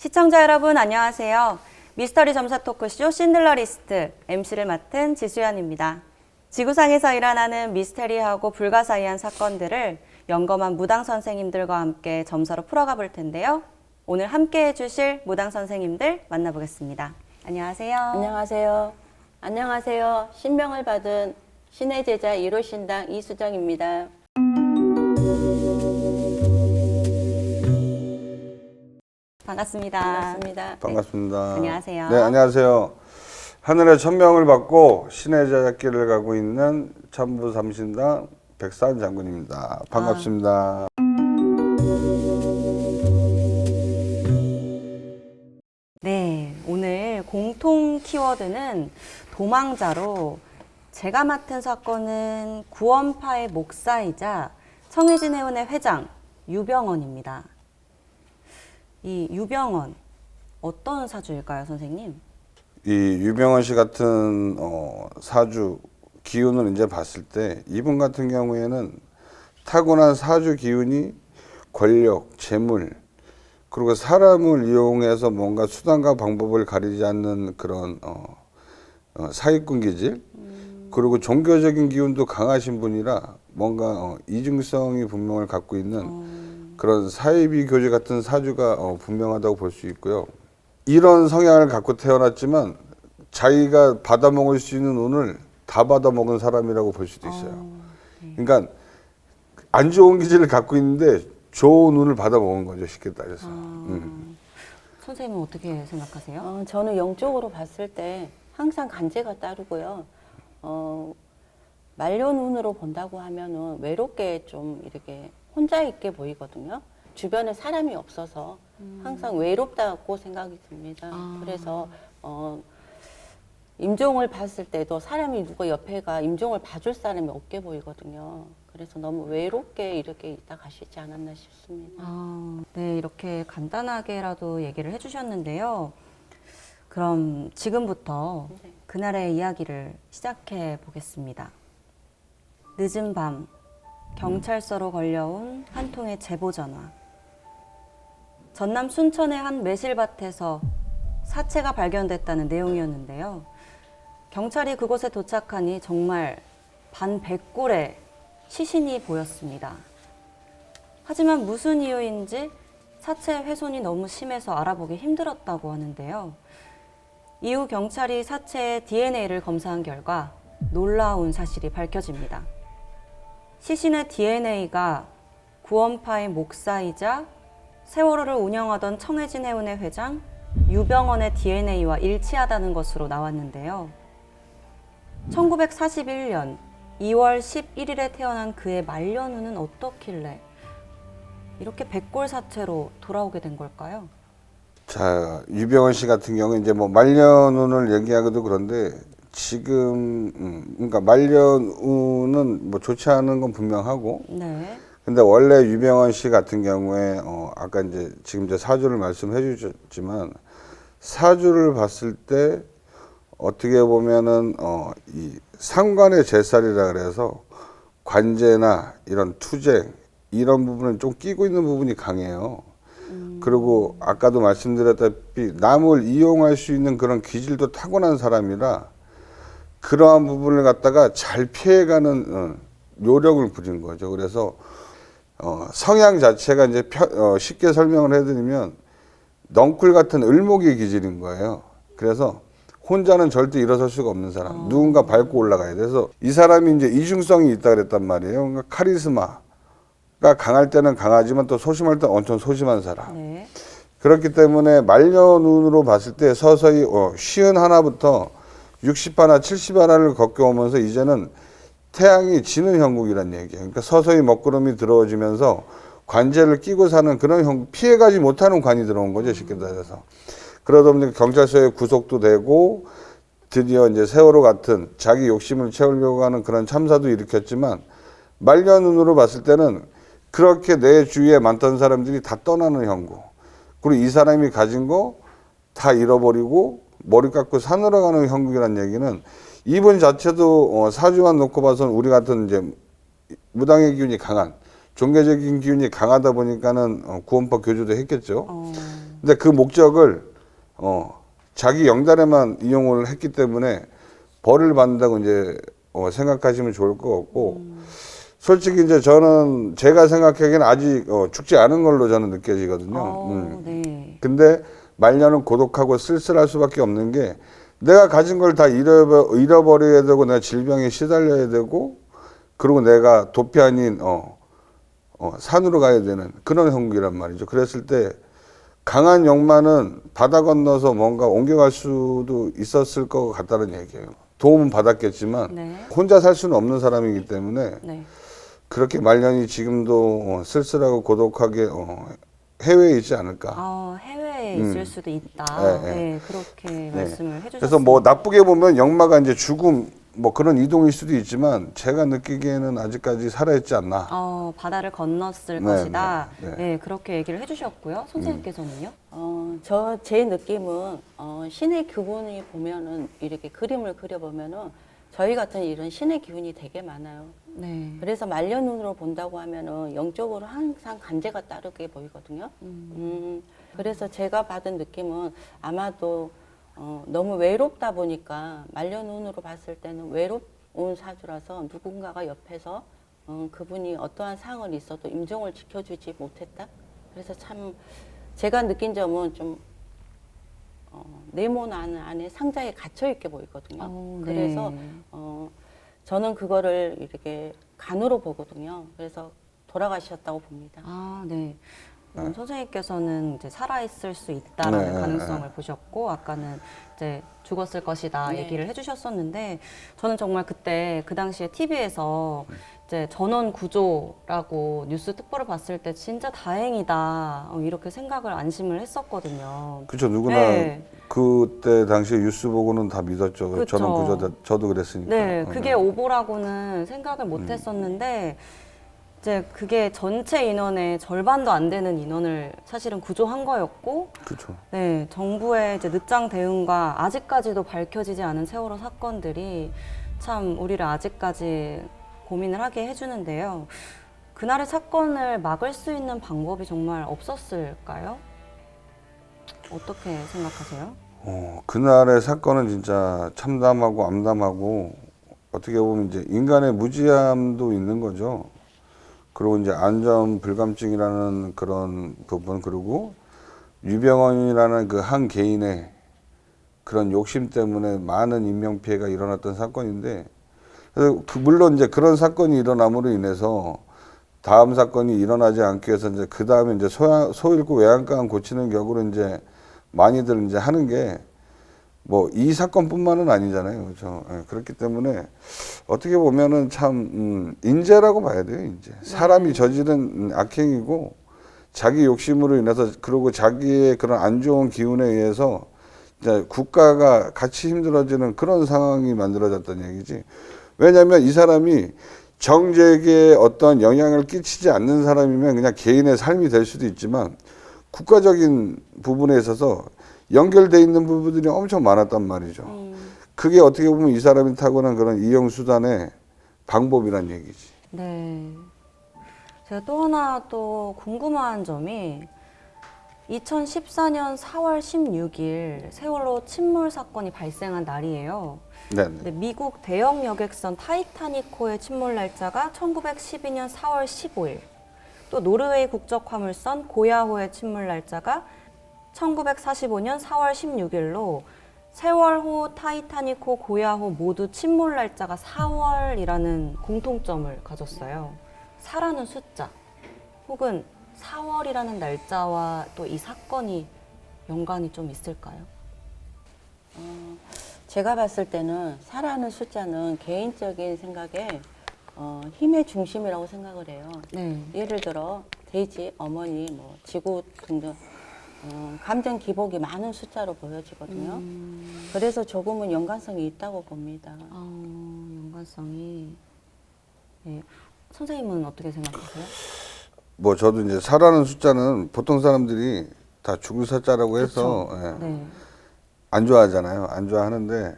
시청자 여러분 안녕하세요. 미스터리 점사 토크쇼 신들러리스트 MC를 맡은 지수연입니다. 지구상에서 일어나는 미스테리하고 불가사의한 사건들을 영검한 무당 선생님들과 함께 점사로 풀어가 볼 텐데요. 오늘 함께 해주실 무당 선생님들 만나보겠습니다. 안녕하세요. 안녕하세요. 안녕하세요. 신명을 받은 신의 제자 1호 신당 이수정입니다. 반갑습니다. 반갑습니다. 반갑습니다. 안녕하세요. 네, 안녕하세요. 하늘의 천명을 받고 신의 제자길을 가고 있는 천부 삼신당 백산 장군입니다. 반갑습니다. 네, 오늘 공통 키워드는 도망자로 제가 맡은 사건은 구원파의 목사이자 청해진 해운의 회장 유병언입니다. 이 유병언 어떤 사주일까요, 선생님? 이 유병헌 씨 같은 사주 기운을 이제 봤을 때 이분 같은 경우에는 타고난 사주 기운이 권력, 재물, 그리고 사람을 이용해서 뭔가 수단과 방법을 가리지 않는 그런 사기꾼 기질, 그리고 종교적인 기운도 강하신 분이라 뭔가 이중성이 분명을 갖고 있는 그런 사이비 교제 같은 사주가 분명하다고 볼 수 있고요. 이런 성향을 갖고 태어났지만 자기가 받아먹을 수 있는 운을 다 받아먹은 사람이라고 볼 수도 있어요. 그러니까 안 좋은 기질을 갖고 있는데 좋은 운을 받아먹은 거죠, 쉽게 따져서. 선생님은 어떻게 생각하세요? 저는 영적으로 봤을 때 항상 간제가 따르고요. 말년운으로 본다고 하면은 외롭게 좀 이렇게 혼자 있게 보이거든요. 주변에 사람이 없어서 항상 외롭다고 생각이 듭니다. 그래서 임종을 봤을 때도 사람이 누가 옆에가 임종을 봐줄 사람이 없게 보이거든요. 그래서 너무 외롭게 이렇게 있다 가시지 않았나 싶습니다. 네, 이렇게 간단하게라도 얘기를 해주셨는데요. 그럼 지금부터 네. 그날의 이야기를 시작해 보겠습니다. 늦은 밤 경찰서로 걸려온 한 통의 제보 전화. 전남 순천의 한 매실밭에서 사체가 발견됐다는 내용이었는데요. 경찰이 그곳에 도착하니 정말 반백골의 시신이 보였습니다. 하지만 무슨 이유인지 사체 훼손이 너무 심해서 알아보기 힘들었다고 하는데요. 이후 경찰이 사체의 DNA를 검사한 결과 놀라운 사실이 밝혀집니다. 시신의 DNA가 구원파의 목사이자 세월호를 운영하던 청해진 해운의 회장 유병언의 DNA와 일치하다는 것으로 나왔는데요. 1941년 2월 11일에 태어난 그의 말년운은 어떻길래 이렇게 백골 사체로 돌아오게 된 걸까요? 자, 유병헌 씨 같은 경우는 이제 뭐 말년운을 얘기하기도 그런데 지금 그러니까 말년운은 뭐 좋지 않은 건 분명하고, 네. 근데 원래 유병헌 씨 같은 경우에 아까 이제 지금 이제 사주를 말씀해 주셨지만 사주를 봤을 때 어떻게 보면은 이 상관의 제살이라 그래서 관제나 이런 투쟁 이런 부분은 좀 끼고 있는 부분이 강해요. 그리고 아까도 말씀드렸다시피 남을 이용할 수 있는 그런 기질도 타고난 사람이라 그러한 부분을 갖다가 잘 피해가는 노력을 부린 거죠. 그래서 성향 자체가 이제 쉽게 설명을 해드리면 넝쿨 같은 을목의 기질인 거예요. 그래서 혼자는 절대 일어설 수가 없는 사람, 누군가 밟고 올라가야 돼서 이 사람이 이제 이중성이 있다 그랬단 말이에요. 그러니까 카리스마가 강할 때는 강하지만 또 소심할 때는 엄청 소심한 사람. 네. 그렇기 때문에 말년운으로 봤을 때 서서히 51부터 60하나 70하나를 겪어오면서 이제는 태양이 지는 형국이란 얘기예요. 그러니까 서서히 먹구름이 들어오면서 관제를 끼고 사는 그런 형국, 피해가지 못하는 관이 들어온 거죠, 쉽게 따져서. 그러다 보니까 경찰서에 구속도 되고 드디어 이제 세월호 같은 자기 욕심을 채우려고 하는 그런 참사도 일으켰지만 말년운으로 봤을 때는 그렇게 내 주위에 많던 사람들이 다 떠나는 형국. 그리고 이 사람이 가진 거 다 잃어버리고 머리 깎고 산으로 가는 형국이라는 얘기는 이분 자체도 사주만 놓고 봐서는 우리 같은 이제 무당의 기운이 강한 종교적인 기운이 강하다 보니까는 구원파 교주도 했겠죠. 근데 그 목적을 자기 영달에만 이용을 했기 때문에 벌을 받는다고 이제 생각하시면 좋을 것 같고 솔직히 이제 저는 제가 생각하기에는 아직 죽지 않은 걸로 저는 느껴지거든요. 네. 근데 말년은 고독하고 쓸쓸할 수밖에 없는 게 내가 가진 걸 다 잃어버려야 되고 내가 질병에 시달려야 되고 그리고 내가 도피 아닌 산으로 가야 되는 그런 형국이란 말이죠. 그랬을 때 강한 용마는 바다 건너서 뭔가 옮겨갈 수도 있었을 것 같다는 얘기예요. 도움은 받았겠지만 네. 혼자 살 수는 없는 사람이기 때문에 네. 그렇게 말년이 지금도 쓸쓸하고 고독하게 해외에 있지 않을까. 해외에 있을 수도 있다. 네, 네, 네. 그렇게 말씀을 해주셨습니다. 그래서 뭐 나쁘게 보면 영마가 이제 죽음 뭐 그런 이동일 수도 있지만 제가 느끼기에는 아직까지 살아있지 않나. 바다를 건넜을 네, 것이다. 네, 네, 네. 그렇게 얘기를 해주셨고요. 선생님께서는요? 제 느낌은 신의 기운이 보면은 이렇게 그림을 그려보면은 저희 같은 이런 신의 기운이 되게 많아요. 네. 그래서 말년운으로 본다고 하면은 영적으로 항상 간제가 따르게 보이거든요. 그래서 제가 받은 느낌은 아마도 너무 외롭다 보니까 말년운으로 봤을 때는 외로운 사주라서 누군가가 옆에서 그분이 어떠한 상황이 있어도 임종을 지켜주지 못했다. 그래서 참 제가 느낀 점은 좀 네모 안에 상자에 갇혀 있게 보이거든요. 네. 그래서 저는 그거를 이렇게 간으로 보거든요. 그래서 돌아가셨다고 봅니다. 네. 선생님께서는 이제 살아있을 수 있다라는 네. 가능성을 보셨고, 아까는 이제 죽었을 것이다 네. 얘기를 해주셨었는데, 저는 정말 그때 그 당시에 TV에서 이제 전원 구조라고 뉴스 특보를 봤을 때 진짜 다행이다 이렇게 생각을 안심을 했었거든요. 그렇죠. 누구나 네. 그때 당시에 뉴스 보고는 다 믿었죠. 그쵸. 저는 그저 저도 그랬으니까. 네, 그게 오보라고는 생각을 못 했었는데, 이제 그게 전체 인원의 절반도 안 되는 인원을 사실은 구조한 거였고, 그렇죠. 네, 정부의 이제 늦장 대응과 아직까지도 밝혀지지 않은 세월호 사건들이 참 우리를 아직까지 고민을 하게 해주는데요. 그날의 사건을 막을 수 있는 방법이 정말 없었을까요? 어떻게 생각하세요? 그날의 사건은 진짜 참담하고 암담하고 어떻게 보면 이제 인간의 무지함도 있는 거죠. 그리고 이제 안전 불감증이라는 그런 부분 그리고 유병헌이라는 그 한 개인의 그런 욕심 때문에 많은 인명 피해가 일어났던 사건인데 그래서 물론 이제 그런 사건이 일어남으로 인해서 다음 사건이 일어나지 않기 위해서 이제 그 다음에 이제 소잃고 외양간 고치는 격으로 이제 많이들 이제 하는 게 뭐 이 사건뿐만은 아니잖아요. 그렇죠. 예, 그렇기 때문에 어떻게 보면은 참 인재라고 봐야 돼요. 인재. 사람이 저지른 악행이고 자기 욕심으로 인해서 그리고 자기의 그런 안 좋은 기운에 의해서 이제 국가가 같이 힘들어지는 그런 상황이 만들어졌다는 얘기지. 왜냐하면 이 사람이 정책에 어떤 영향을 끼치지 않는 사람이면 그냥 개인의 삶이 될 수도 있지만 국가적인 부분에 있어서 연결돼 있는 부분들이 엄청 많았단 말이죠. 그게 어떻게 보면 이 사람이 타고난 그런 이용수단의 방법이란 얘기지. 네. 제가 또 하나 또 궁금한 점이 2014년 4월 16일 세월호 침몰 사건이 발생한 날이에요. 네. 근데 미국 대형 여객선 타이타닉호의 침몰 날짜가 1912년 4월 15일. 또 노르웨이 국적 화물선 고야호의 침몰 날짜가 1945년 4월 16일로 세월호, 타이타닉호, 고야호 모두 침몰 날짜가 4월이라는 공통점을 가졌어요. 4라는 숫자 혹은 4월이라는 날짜와 또 이 사건이 연관이 좀 있을까요? 제가 봤을 때는 4라는 숫자는 개인적인 생각에 힘의 중심이라고 생각을 해요. 네. 예를 들어 돼지, 어머니, 뭐 지구 등등 감정 기복이 많은 숫자로 보여지거든요. 그래서 조금은 연관성이 있다고 봅니다. 연관성이. 네. 선생님은 어떻게 생각하세요? 뭐 저도 이제 4라는 숫자는 보통 사람들이 다 죽을 사자라고 해서 그쵸? 예, 네. 안 좋아하잖아요. 안 좋아하는데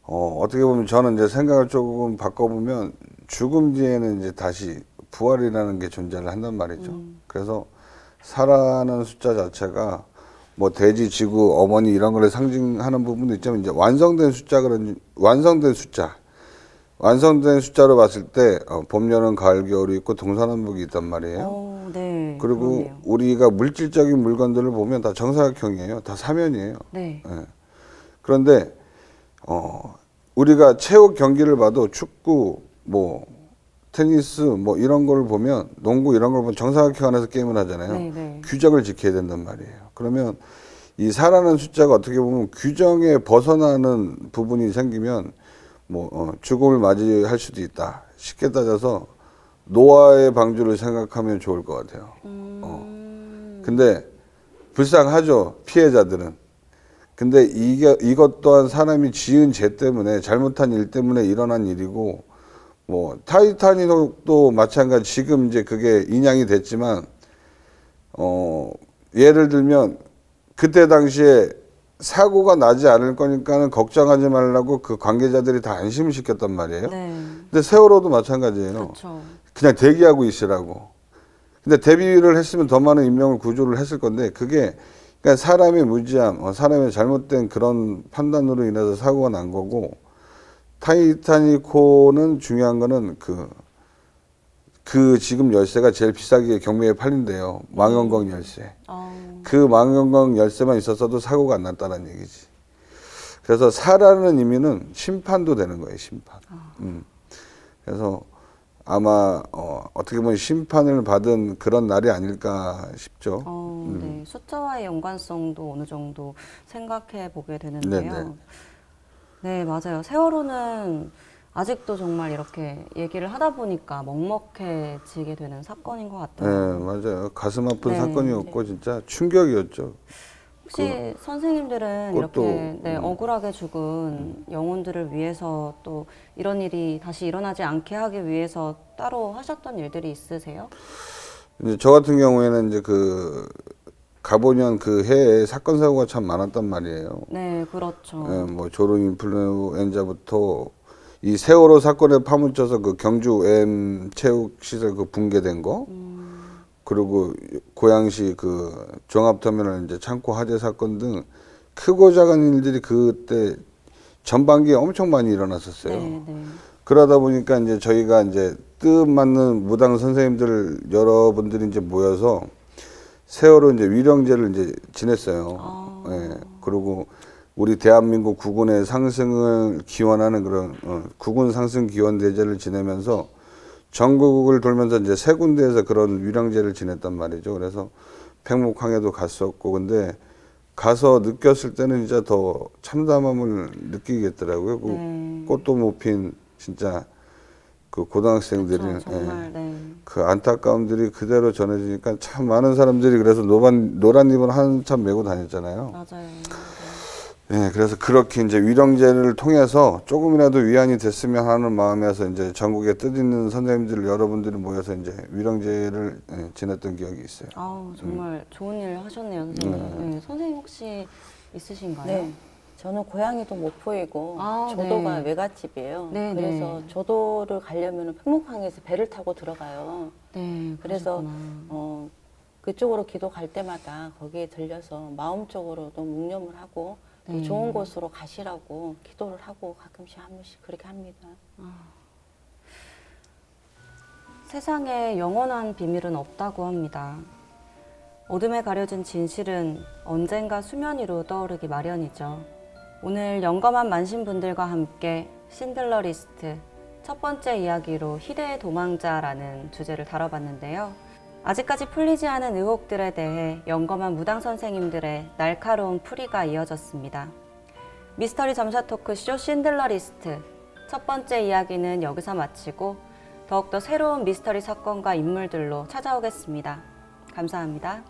어떻게 보면 저는 이제 생각을 조금 바꿔보면 죽음 뒤에는 이제 다시 부활이라는 게 존재를 한단 말이죠. 그래서 4라는 숫자 자체가 뭐 돼지, 지구, 어머니 이런 걸 상징하는 부분도 있지만 이제 완성된 숫자로 봤을 때 봄, 여름, 가을, 겨울이 있고 동서남북이 있단 말이에요. 네. 그리고 그러네요. 우리가 물질적인 물건들을 보면 다 정사각형이에요. 다 사면이에요. 네. 예. 그런데 우리가 체육 경기를 봐도 축구, 뭐 테니스, 뭐 이런 걸 보면 농구 이런 걸 보면 정사각형 안에서 게임을 하잖아요. 네, 네. 규정을 지켜야 된단 말이에요. 그러면 이 4라는 숫자가 어떻게 보면 규정에 벗어나는 부분이 생기면 뭐 죽음을 맞이할 수도 있다. 쉽게 따져서 노아의 방주를 생각하면 좋을 것 같아요. 근데 불쌍하죠, 피해자들은. 근데 이것 또한 사람이 지은 죄 때문에, 잘못한 일 때문에 일어난 일이고, 뭐 타이타닉도 마찬가지. 지금 이제 그게 인양이 됐지만 예를 들면 그때 당시에 사고가 나지 않을 거니까는 걱정하지 말라고 그 관계자들이 다 안심을 시켰단 말이에요. 네. 근데 세월호도 마찬가지예요. 그렇죠. 그냥 대기하고 있으라고. 근데 대비를 했으면 더 많은 인명을 구조를 했을 건데 그게 그러니까 사람의 무지함, 사람의 잘못된 그런 판단으로 인해서 사고가 난 거고, 타이타닉호는 중요한 거는 그 지금 열쇠가 제일 비싸게 경매에 팔린대요. 망원경 열쇠. 그 망원경 열쇠만 있었어도 사고가 안 났다는 얘기지. 그래서 사라는 의미는 심판도 되는 거예요, 심판. 그래서 아마 어떻게 보면 심판을 받은 그런 날이 아닐까 싶죠. 네. 숫자와의 연관성도 어느 정도 생각해 보게 되는데요. 네네. 네, 맞아요. 세월호는 아직도 정말 이렇게 얘기를 하다 보니까 먹먹해지게 되는 사건인 것 네, 같아요. 맞아요. 가슴 아픈 네. 사건이었고 진짜 충격이었죠. 혹시 선생님들은 그것도, 이렇게 억울하게 죽은 영혼들을 위해서 또 이런 일이 다시 일어나지 않게 하기 위해서 따로 하셨던 일들이 있으세요? 이제 저 같은 경우에는 이제 가보년 그 해에 사건 사고가 참 많았단 말이에요. 네, 그렇죠. 예, 뭐 조른 인플루엔자부터 이 세월호 사건에 파묻혀서 그 경주 M 체육시설 그 붕괴된 거, 그리고 고양시 그 종합터미널 이제 창고 화재 사건 등 크고 작은 일들이 그때 전반기에 엄청 많이 일어났었어요. 네, 네. 그러다 보니까 이제 저희가 이제 뜻 맞는 무당 선생님들 여러분들이 이제 모여서 세월호 이제 위령제를 이제 지냈어요. 예. 그리고 우리 대한민국 국군의 상승을 기원하는 그런 국군 상승 기원 대제를 지내면서 전국을 돌면서 이제 세 군데에서 그런 위령제를 지냈단 말이죠. 그래서 팽목항에도 갔었고, 근데 가서 느꼈을 때는 진짜 더 참담함을 느끼겠더라고요. 그 꽃도 못 핀 진짜 그 고등학생들이 그렇죠, 정말, 네. 그 안타까움들이 그대로 전해지니까 참 많은 사람들이 그래서 노란 리본 한참 메고 다녔잖아요. 맞아요. 예, 그래서 그렇게 이제 위령제를 통해서 조금이라도 위안이 됐으면 하는 마음에서 이제 전국에 뜻있는 선생님들 여러분들이 모여서 이제 위령제를 지냈던 기억이 있어요. 아우, 정말 좋은 일 하셨네요, 선생님. 네, 선생님 혹시 있으신가요? 네. 저는 고향이도 목포이고 아, 조도가 네. 외갓집이에요. 네, 그래서 네. 조도를 가려면 팽목항에서 배를 타고 들어가요. 네, 그래서 그러셨구나. 그쪽으로 기도 갈 때마다 거기에 들려서 마음적으로도 묵념을 하고 또 네. 좋은 곳으로 가시라고 기도를 하고 가끔씩 한 번씩 그렇게 합니다. 세상에 영원한 비밀은 없다고 합니다. 어둠에 가려진 진실은 언젠가 수면 위로 떠오르기 마련이죠. 오늘 영검한 만신분들과 함께 신들러 리스트 첫 번째 이야기로 희대의 도망자라는 주제를 다뤄봤는데요. 아직까지 풀리지 않은 의혹들에 대해 영검한 무당 선생님들의 날카로운 풀이가 이어졌습니다. 미스터리 점사 토크쇼 신들러 리스트 첫 번째 이야기는 여기서 마치고 더욱더 새로운 미스터리 사건과 인물들로 찾아오겠습니다. 감사합니다.